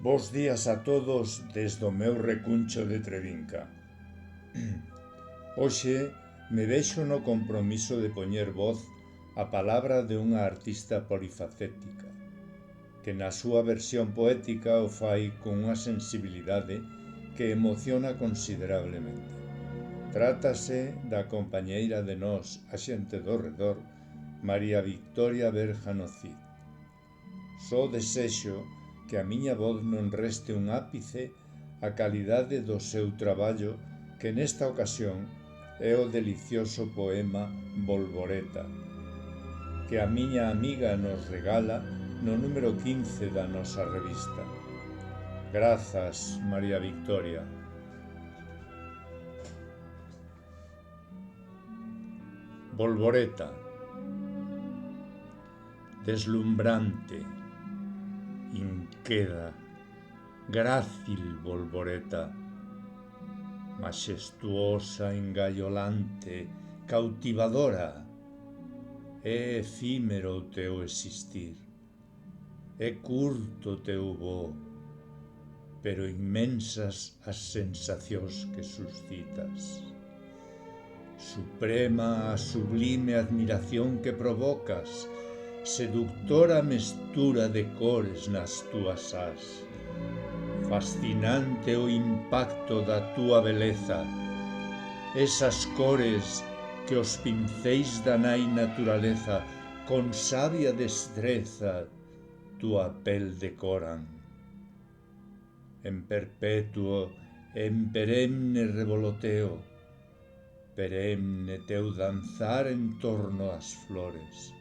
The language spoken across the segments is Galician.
Bos días a todos desde o meu recuncho de Trevinca. Hoxe me vexo no compromiso de poñer voz á palabra de unha artista polifacética, que na súa versión poética o fai con unha sensibilidade que emociona considerablemente. Trátase da compañeira de nós, a xente do redor, María Victoria Berjano Cid. Só desexo que a miña voz non reste un ápice a calidade do seu traballo, que nesta ocasión é o delicioso poema Bolboreta, que a miña amiga nos regala no número 15 da nosa revista. Grazas, María Victoria. Bolboreta. Deslumbrante, inqueda, grácil bolboreta, maxestuosa, engaiolante, cautivadora. É efímero o teu existir, é curto o teu voo, pero inmensas as sensacións que suscitas. Suprema a sublime admiración que provocas, seductora mestura de cores nas túas ás. Fascinante o impacto da túa beleza, esas cores que os pinceis da nai naturaleza con sabia destreza túa pel decoran. En perpetuo, en perenne revoloteo, perenne teu danzar en torno ás flores.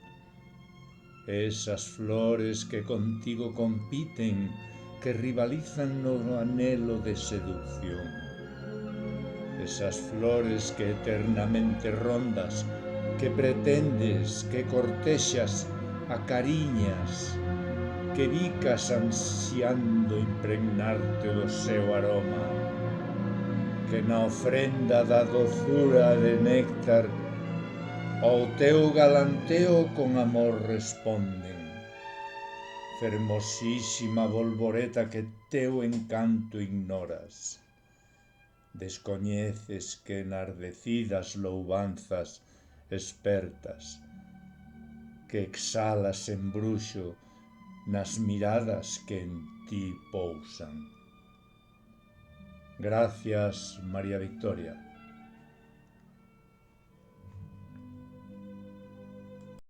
Esas flores que contigo compiten, que rivalizan no anhelo de seducción. Esas flores que eternamente rondas, que pretendes, que cortexas, acariñas, que bicas ansiando impregnarte do seu aroma, que na ofrenda da dozura de néctar ao teu galanteo con amor responden. Fermosísima bolboreta que teu encanto ignoras, descoñeces que enardecidas louvanzas espertas, que exhalas en bruxo nas miradas que en ti pousan. Gracias, María Victoria.